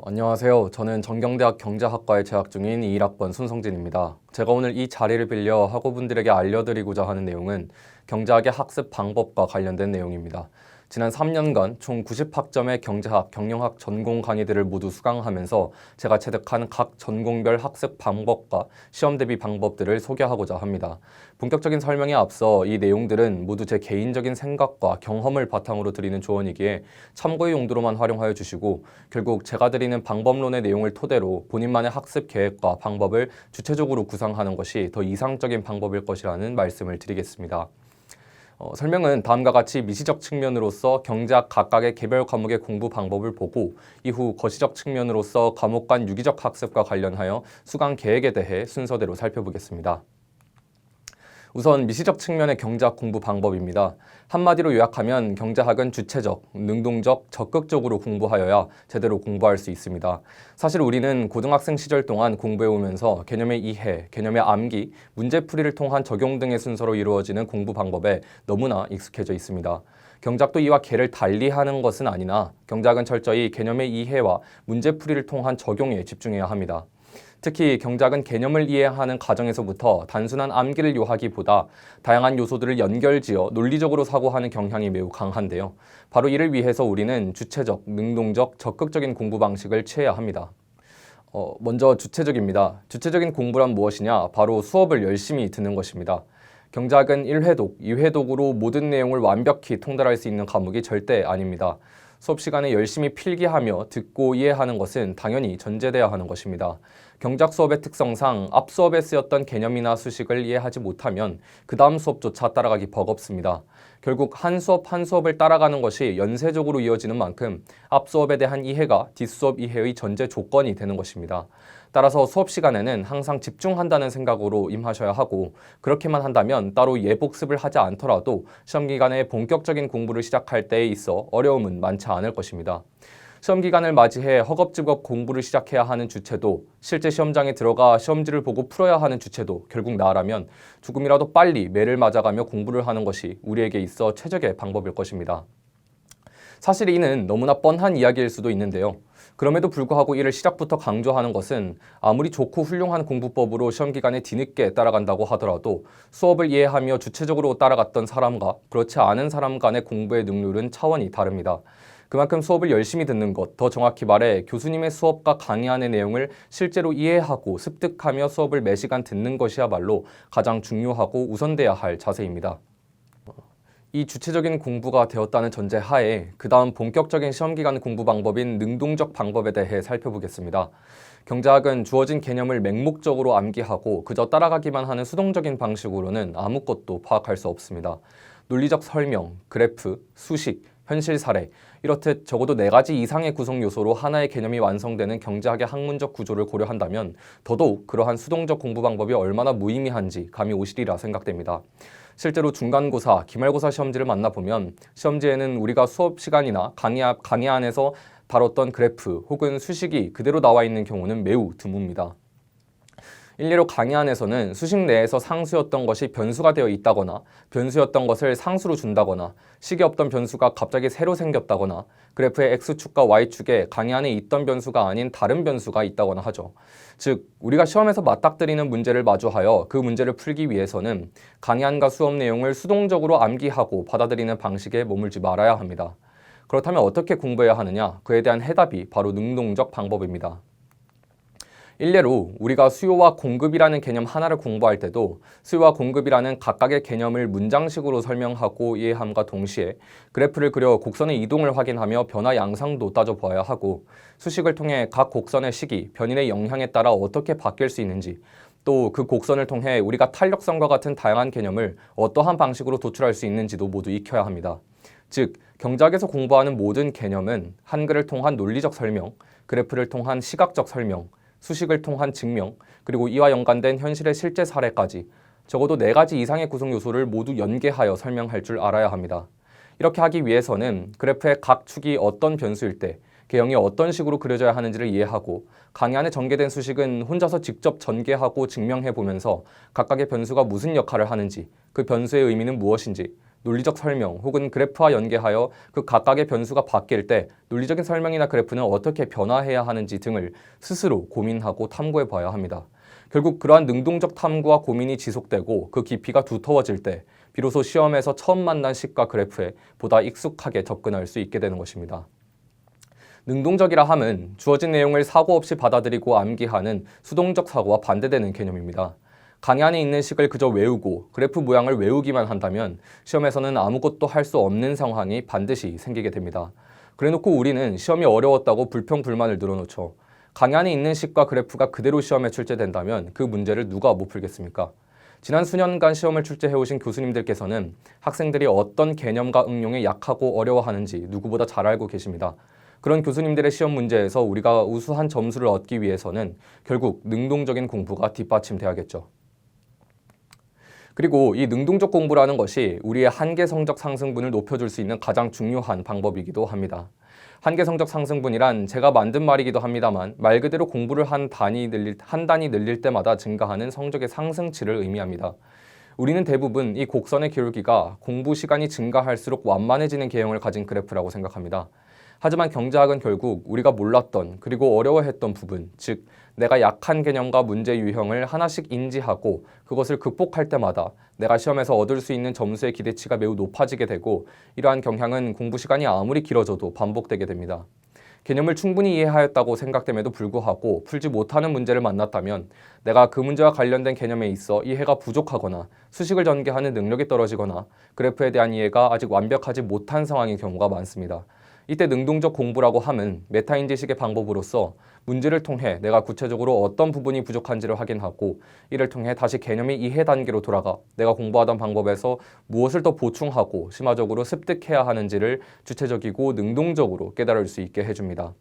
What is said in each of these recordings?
안녕하세요. 저는 전경대학 경제학과에 재학 중인 21학번 손성진입니다. 제가 오늘 이 자리를 빌려 학우분들에게 알려드리고자 하는 내용은 경제학의 학습 방법과 관련된 내용입니다. 지난 3년간 총 90학점의 경제학, 경영학 전공 강의들을 모두 수강하면서 제가 체득한 각 전공별 학습 방법과 시험 대비 방법들을 소개하고자 합니다. 본격적인 설명에 앞서 이 내용들은 모두 제 개인적인 생각과 경험을 바탕으로 드리는 조언이기에 참고의 용도로만 활용하여 주시고 결국 제가 드리는 방법론의 내용을 토대로 본인만의 학습 계획과 방법을 주체적으로 구상하는 것이 더 이상적인 방법일 것이라는 말씀을 드리겠습니다. 설명은 다음과 같이 미시적 측면으로서 경제학 각각의 개별 과목의 공부 방법을 보고 이후 거시적 측면으로서 과목 간 유기적 학습과 관련하여 수강 계획에 대해 순서대로 살펴보겠습니다. 우선 미시적 측면의 경제학 공부 방법입니다. 한마디로 요약하면 경제학은 주체적, 능동적, 적극적으로 공부하여야 제대로 공부할 수 있습니다. 사실 우리는 고등학생 시절 동안 공부해오면서 개념의 이해, 개념의 암기, 문제풀이를 통한 적용 등의 순서로 이루어지는 공부 방법에 너무나 익숙해져 있습니다. 경제학도 이와 개를 달리하는 것은 아니나 경제학은 철저히 개념의 이해와 문제풀이를 통한 적용에 집중해야 합니다. 특히 경제학은 개념을 이해하는 과정에서부터 단순한 암기를 요하기보다 다양한 요소들을 연결지어 논리적으로 사고하는 경향이 매우 강한데요. 바로 이를 위해서 우리는 주체적, 능동적, 적극적인 공부 방식을 취해야 합니다. 먼저 주체적입니다. 주체적인 공부란 무엇이냐? 바로 수업을 열심히 듣는 것입니다. 경제학은 1회독, 2회독으로 모든 내용을 완벽히 통달할 수 있는 과목이 절대 아닙니다. 수업 시간에 열심히 필기하며 듣고 이해하는 것은 당연히 전제돼야 하는 것입니다. 경제학 수업의 특성상 앞 수업에 쓰였던 개념이나 수식을 이해하지 못하면 그 다음 수업조차 따라가기 버겁습니다. 결국 한 수업 한 수업을 따라가는 것이 연쇄적으로 이어지는 만큼 앞 수업에 대한 이해가 뒷수업 이해의 전제 조건이 되는 것입니다. 따라서 수업 시간에는 항상 집중한다는 생각으로 임하셔야 하고 그렇게만 한다면 따로 예복습을 하지 않더라도 시험 기간에 본격적인 공부를 시작할 때에 있어 어려움은 많지 않을 것입니다. 시험 기간을 맞이해 허겁지겁 공부를 시작해야 하는 주체도 실제 시험장에 들어가 시험지를 보고 풀어야 하는 주체도 결국 나라면 조금이라도 빨리 매를 맞아가며 공부를 하는 것이 우리에게 있어 최적의 방법일 것입니다. 사실 이는 너무나 뻔한 이야기일 수도 있는데요. 그럼에도 불구하고 이를 시작부터 강조하는 것은 아무리 좋고 훌륭한 공부법으로 시험 기간에 뒤늦게 따라간다고 하더라도 수업을 이해하며 주체적으로 따라갔던 사람과 그렇지 않은 사람 간의 공부의 능률은 차원이 다릅니다. 그만큼 수업을 열심히 듣는 것, 더 정확히 말해 교수님의 수업과 강의안의 내용을 실제로 이해하고 습득하며 수업을 매시간 듣는 것이야말로 가장 중요하고 우선돼야 할 자세입니다. 이 주체적인 공부가 되었다는 전제 하에 그 다음 본격적인 시험기간 공부 방법인 능동적 방법에 대해 살펴보겠습니다. 경제학은 주어진 개념을 맹목적으로 암기하고 그저 따라가기만 하는 수동적인 방식으로는 아무것도 파악할 수 없습니다. 논리적 설명, 그래프, 수식, 현실 사례, 이렇듯 적어도 4가지 이상의 구성 요소로 하나의 개념이 완성되는 경제학의 학문적 구조를 고려한다면 더더욱 그러한 수동적 공부 방법이 얼마나 무의미한지 감이 오시리라 생각됩니다. 실제로 중간고사, 기말고사 시험지를 만나보면 시험지에는 우리가 수업 시간이나 강의 안에서 다뤘던 그래프 혹은 수식이 그대로 나와 있는 경우는 매우 드뭅니다. 일례로 강의안에서는 수식 내에서 상수였던 것이 변수가 되어 있다거나 변수였던 것을 상수로 준다거나 식이 없던 변수가 갑자기 새로 생겼다거나 그래프의 X축과 Y축에 강의안에 있던 변수가 아닌 다른 변수가 있다거나 하죠. 즉 우리가 시험에서 맞닥뜨리는 문제를 마주하여 그 문제를 풀기 위해서는 강의안과 수업 내용을 수동적으로 암기하고 받아들이는 방식에 머물지 말아야 합니다. 그렇다면 어떻게 공부해야 하느냐? 그에 대한 해답이 바로 능동적 방법입니다. 일례로 우리가 수요와 공급이라는 개념 하나를 공부할 때도 수요와 공급이라는 각각의 개념을 문장식으로 설명하고 이해함과 동시에 그래프를 그려 곡선의 이동을 확인하며 변화 양상도 따져보아야 하고 수식을 통해 각 곡선의 식이 변인의 영향에 따라 어떻게 바뀔 수 있는지 또 그 곡선을 통해 우리가 탄력성과 같은 다양한 개념을 어떠한 방식으로 도출할 수 있는지도 모두 익혀야 합니다. 즉, 경제학에서 공부하는 모든 개념은 한글을 통한 논리적 설명, 그래프를 통한 시각적 설명, 수식을 통한 증명, 그리고 이와 연관된 현실의 실제 사례까지 적어도 4가지 이상의 구성 요소를 모두 연계하여 설명할 줄 알아야 합니다. 이렇게 하기 위해서는 그래프의 각 축이 어떤 변수일 때 개형이 어떤 식으로 그려져야 하는지를 이해하고 강의 안에 전개된 수식은 혼자서 직접 전개하고 증명해 보면서 각각의 변수가 무슨 역할을 하는지, 그 변수의 의미는 무엇인지, 논리적 설명 혹은 그래프와 연계하여 그 각각의 변수가 바뀔 때 논리적인 설명이나 그래프는 어떻게 변화해야 하는지 등을 스스로 고민하고 탐구해 봐야 합니다. 결국 그러한 능동적 탐구와 고민이 지속되고 그 깊이가 두터워질 때 비로소 시험에서 처음 만난 식과 그래프에 보다 익숙하게 접근할 수 있게 되는 것입니다. 능동적이라 함은 주어진 내용을 사고 없이 받아들이고 암기하는 수동적 사고와 반대되는 개념입니다. 강의 안에 있는 식을 그저 외우고 그래프 모양을 외우기만 한다면 시험에서는 아무것도 할 수 없는 상황이 반드시 생기게 됩니다. 그래놓고 우리는 시험이 어려웠다고 불평불만을 늘어놓죠. 강의 안에 있는 식과 그래프가 그대로 시험에 출제된다면 그 문제를 누가 못 풀겠습니까? 지난 수년간 시험을 출제해오신 교수님들께서는 학생들이 어떤 개념과 응용에 약하고 어려워하는지 누구보다 잘 알고 계십니다. 그런 교수님들의 시험 문제에서 우리가 우수한 점수를 얻기 위해서는 결국 능동적인 공부가 뒷받침돼야겠죠. 그리고 이 능동적 공부라는 것이 우리의 한계 성적 상승분을 높여줄 수 있는 가장 중요한 방법이기도 합니다. 한계 성적 상승분이란 제가 만든 말이기도 합니다만 말 그대로 공부를 한 단위 늘릴 때마다 증가하는 성적의 상승치를 의미합니다. 우리는 대부분 이 곡선의 기울기가 공부 시간이 증가할수록 완만해지는 개형을 가진 그래프라고 생각합니다. 하지만 경제학은 결국 우리가 몰랐던 그리고 어려워했던 부분, 즉 내가 약한 개념과 문제 유형을 하나씩 인지하고 그것을 극복할 때마다 내가 시험에서 얻을 수 있는 점수의 기대치가 매우 높아지게 되고 이러한 경향은 공부 시간이 아무리 길어져도 반복되게 됩니다. 개념을 충분히 이해하였다고 생각됨에도 불구하고 풀지 못하는 문제를 만났다면 내가 그 문제와 관련된 개념에 있어 이해가 부족하거나 수식을 전개하는 능력이 떨어지거나 그래프에 대한 이해가 아직 완벽하지 못한 상황인 경우가 많습니다. 이때 능동적 공부라고 함은 메타인지식의 방법으로서 문제를 통해 내가 구체적으로 어떤 부분이 부족한지를 확인하고 이를 통해 다시 개념의 이해 단계로 돌아가 내가 공부하던 방법에서 무엇을 더 보충하고 심화적으로 습득해야 하는지를 주체적이고 능동적으로 깨달을 수 있게 해줍니다.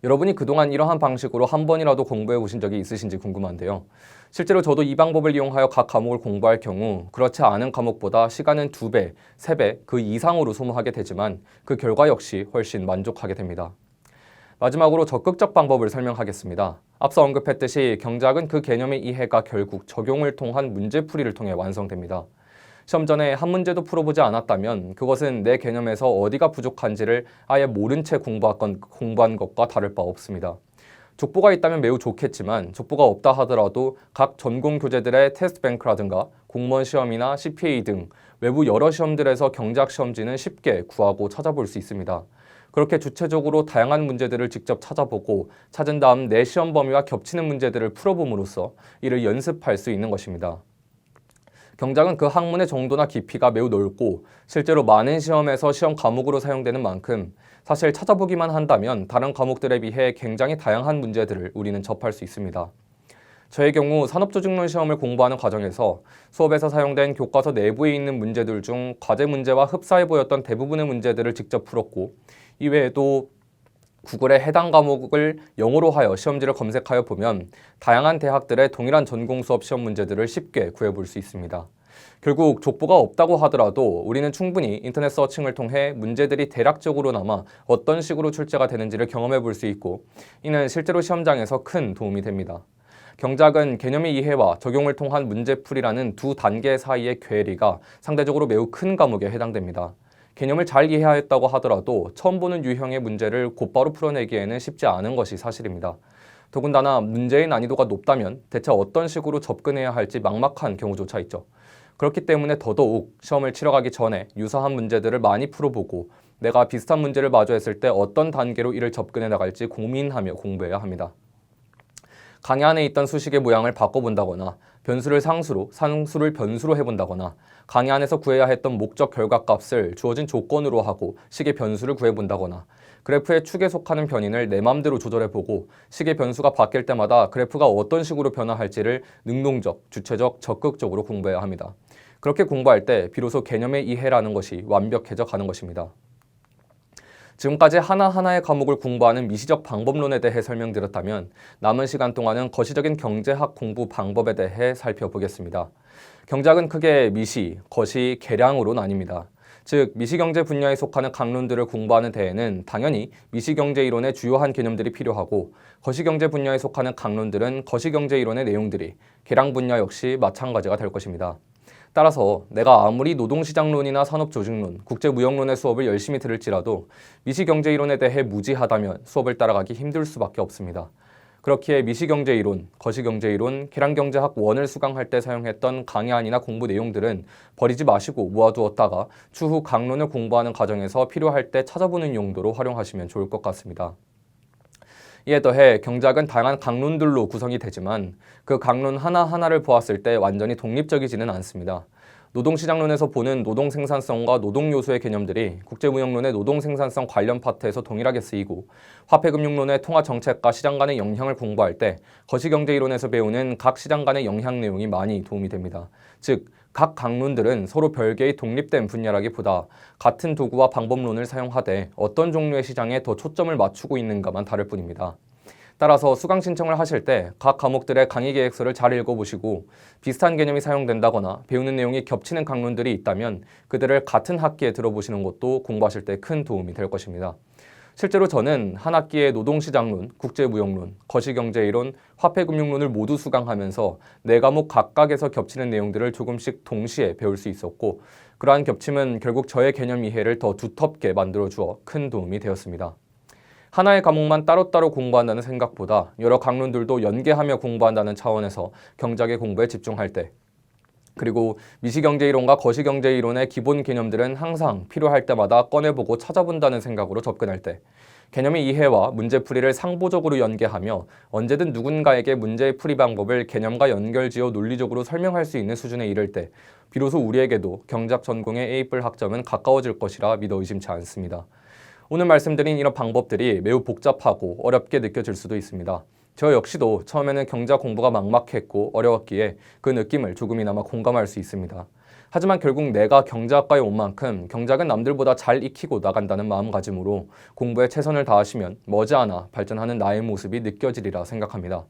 여러분이 그동안 이러한 방식으로 한 번이라도 공부해 보신 적이 있으신지 궁금한데요. 실제로 저도 이 방법을 이용하여 각 과목을 공부할 경우 그렇지 않은 과목보다 시간은 2배, 3배, 그 이상으로 소모하게 되지만 그 결과 역시 훨씬 만족하게 됩니다. 마지막으로 적극적 방법을 설명하겠습니다. 앞서 언급했듯이 경제학은 그 개념의 이해가 결국 적용을 통한 문제풀이를 통해 완성됩니다. 시험 전에 한 문제도 풀어보지 않았다면 그것은 내 개념에서 어디가 부족한지를 아예 모른 채 공부한 것과 다를 바 없습니다. 족보가 있다면 매우 좋겠지만 족보가 없다 하더라도 각 전공 교재들의 테스트뱅크라든가 공무원 시험이나 CPA 등 외부 여러 시험들에서 경제학 시험지는 쉽게 구하고 찾아볼 수 있습니다. 그렇게 주체적으로 다양한 문제들을 직접 찾아보고 찾은 다음 내 시험 범위와 겹치는 문제들을 풀어봄으로써 이를 연습할 수 있는 것입니다. 경작은 그 학문의 정도나 깊이가 매우 넓고 실제로 많은 시험에서 시험 과목으로 사용되는 만큼 사실 찾아보기만 한다면 다른 과목들에 비해 굉장히 다양한 문제들을 우리는 접할 수 있습니다. 저의 경우 산업조직론 시험을 공부하는 과정에서 수업에서 사용된 교과서 내부에 있는 문제들 중 과제 문제와 흡사해 보였던 대부분의 문제들을 직접 풀었고 이외에도 구글에 해당 과목을 영어로 하여 시험지를 검색하여 보면 다양한 대학들의 동일한 전공 수업 시험 문제들을 쉽게 구해볼 수 있습니다. 결국 족보가 없다고 하더라도 우리는 충분히 인터넷 서칭을 통해 문제들이 대략적으로나마 어떤 식으로 출제가 되는지를 경험해 볼 수 있고 이는 실제로 시험장에서 큰 도움이 됩니다. 경작은 개념의 이해와 적용을 통한 문제풀이라는 두 단계 사이의 괴리가 상대적으로 매우 큰 과목에 해당됩니다. 개념을 잘 이해하였다고 하더라도 처음 보는 유형의 문제를 곧바로 풀어내기에는 쉽지 않은 것이 사실입니다. 더군다나 문제의 난이도가 높다면 대체 어떤 식으로 접근해야 할지 막막한 경우조차 있죠. 그렇기 때문에 더더욱 시험을 치러 가기 전에 유사한 문제들을 많이 풀어보고 내가 비슷한 문제를 마주했을 때 어떤 단계로 이를 접근해 나갈지 고민하며 공부해야 합니다. 강의 안에 있던 수식의 모양을 바꿔본다거나 변수를 상수로, 상수를 변수로 해본다거나 강의 안에서 구해야 했던 목적 결과값을 주어진 조건으로 하고 식의 변수를 구해본다거나 그래프의 축에 속하는 변인을 내 맘대로 조절해보고 식의 변수가 바뀔 때마다 그래프가 어떤 식으로 변화할지를 능동적, 주체적, 적극적으로 공부해야 합니다. 그렇게 공부할 때 비로소 개념의 이해라는 것이 완벽해져 가는 것입니다. 지금까지 하나하나의 과목을 공부하는 미시적 방법론에 대해 설명드렸다면 남은 시간 동안은 거시적인 경제학 공부 방법에 대해 살펴보겠습니다. 경제학은 크게 미시, 거시, 계량으로 나뉩니다. 즉 미시경제 분야에 속하는 강론들을 공부하는 데에는 당연히 미시경제 이론의 주요한 개념들이 필요하고 거시경제 분야에 속하는 강론들은 거시경제 이론의 내용들이 계량 분야 역시 마찬가지가 될 것입니다. 따라서 내가 아무리 노동시장론이나 산업조직론, 국제무역론의 수업을 열심히 들을지라도 미시경제이론에 대해 무지하다면 수업을 따라가기 힘들 수밖에 없습니다. 그렇기에 미시경제이론, 거시경제이론, 계량경제학 1을 수강할 때 사용했던 강의안이나 공부 내용들은 버리지 마시고 모아두었다가 추후 강론을 공부하는 과정에서 필요할 때 찾아보는 용도로 활용하시면 좋을 것 같습니다. 이에 더해 경제학은 다양한 강론들로 구성이 되지만 그 강론 하나하나를 보았을 때 완전히 독립적이지는 않습니다. 노동시장론에서 보는 노동생산성과 노동요소의 개념들이 국제무역론의 노동생산성 관련 파트에서 동일하게 쓰이고 화폐금융론의 통화정책과 시장 간의 영향을 공부할 때 거시경제이론에서 배우는 각 시장 간의 영향 내용이 많이 도움이 됩니다. 즉, 각 강론들은 서로 별개의 독립된 분야라기보다 같은 도구와 방법론을 사용하되 어떤 종류의 시장에 더 초점을 맞추고 있는가만 다를 뿐입니다. 따라서 수강 신청을 하실 때 각 과목들의 강의 계획서를 잘 읽어보시고 비슷한 개념이 사용된다거나 배우는 내용이 겹치는 강론들이 있다면 그들을 같은 학기에 들어보시는 것도 공부하실 때 큰 도움이 될 것입니다. 실제로 저는 한 학기에 노동시장론, 국제무역론, 거시경제이론, 화폐금융론을 모두 수강하면서 4과목 각각에서 겹치는 내용들을 조금씩 동시에 배울 수 있었고 그러한 겹침은 결국 저의 개념 이해를 더 두텁게 만들어주어 큰 도움이 되었습니다. 하나의 과목만 따로따로 공부한다는 생각보다 여러 강론들도 연계하며 공부한다는 차원에서 경제학의 공부에 집중할 때 그리고 미시경제이론과 거시경제이론의 기본 개념들은 항상 필요할 때마다 꺼내보고 찾아본다는 생각으로 접근할 때 개념의 이해와 문제풀이를 상보적으로 연계하며 언제든 누군가에게 문제의 풀이 방법을 개념과 연결지어 논리적으로 설명할 수 있는 수준에 이를 때 비로소 우리에게도 경제학 전공의 A뿔 학점은 가까워질 것이라 믿어 의심치 않습니다. 오늘 말씀드린 이런 방법들이 매우 복잡하고 어렵게 느껴질 수도 있습니다. 저 역시도 처음에는 경제학 공부가 막막했고 어려웠기에 그 느낌을 조금이나마 공감할 수 있습니다. 하지만 결국 내가 경제학과에 온 만큼 경제학은 남들보다 잘 익히고 나간다는 마음가짐으로 공부에 최선을 다하시면 머지않아 발전하는 나의 모습이 느껴지리라 생각합니다.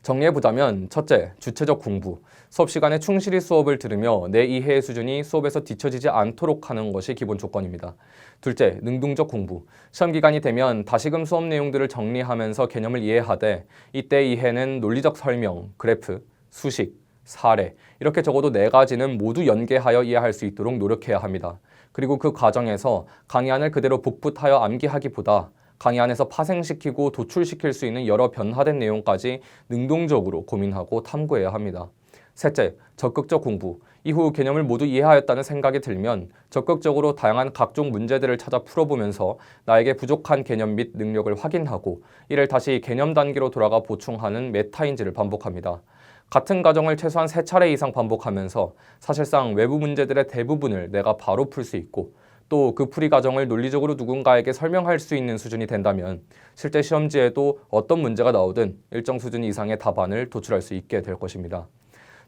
정리해보자면 첫째, 주체적 공부. 수업 시간에 충실히 수업을 들으며 내 이해의 수준이 수업에서 뒤처지지 않도록 하는 것이 기본 조건입니다. 둘째, 능동적 공부. 시험 기간이 되면 다시금 수업 내용들을 정리하면서 개념을 이해하되 이때 이해는 논리적 설명, 그래프, 수식, 사례 이렇게 적어도 4가지는 모두 연계하여 이해할 수 있도록 노력해야 합니다. 그리고 그 과정에서 강의안을 그대로 복붙하여 암기하기보다 강의 안에서 파생시키고 도출시킬 수 있는 여러 변화된 내용까지 능동적으로 고민하고 탐구해야 합니다. 셋째, 적극적 공부. 이후 개념을 모두 이해하였다는 생각이 들면 적극적으로 다양한 각종 문제들을 찾아 풀어보면서 나에게 부족한 개념 및 능력을 확인하고 이를 다시 개념 단계로 돌아가 보충하는 메타인지를 반복합니다. 같은 과정을 최소한 3차례 이상 반복하면서 사실상 외부 문제들의 대부분을 내가 바로 풀 수 있고 또 그 풀이 과정을 논리적으로 누군가에게 설명할 수 있는 수준이 된다면 실제 시험지에도 어떤 문제가 나오든 일정 수준 이상의 답안을 도출할 수 있게 될 것입니다.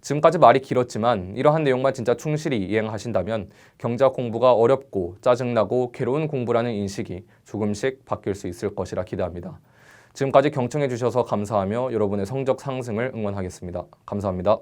지금까지 말이 길었지만 이러한 내용만 진짜 충실히 이행하신다면 경제학 공부가 어렵고 짜증나고 괴로운 공부라는 인식이 조금씩 바뀔 수 있을 것이라 기대합니다. 지금까지 경청해 주셔서 감사하며 여러분의 성적 상승을 응원하겠습니다. 감사합니다.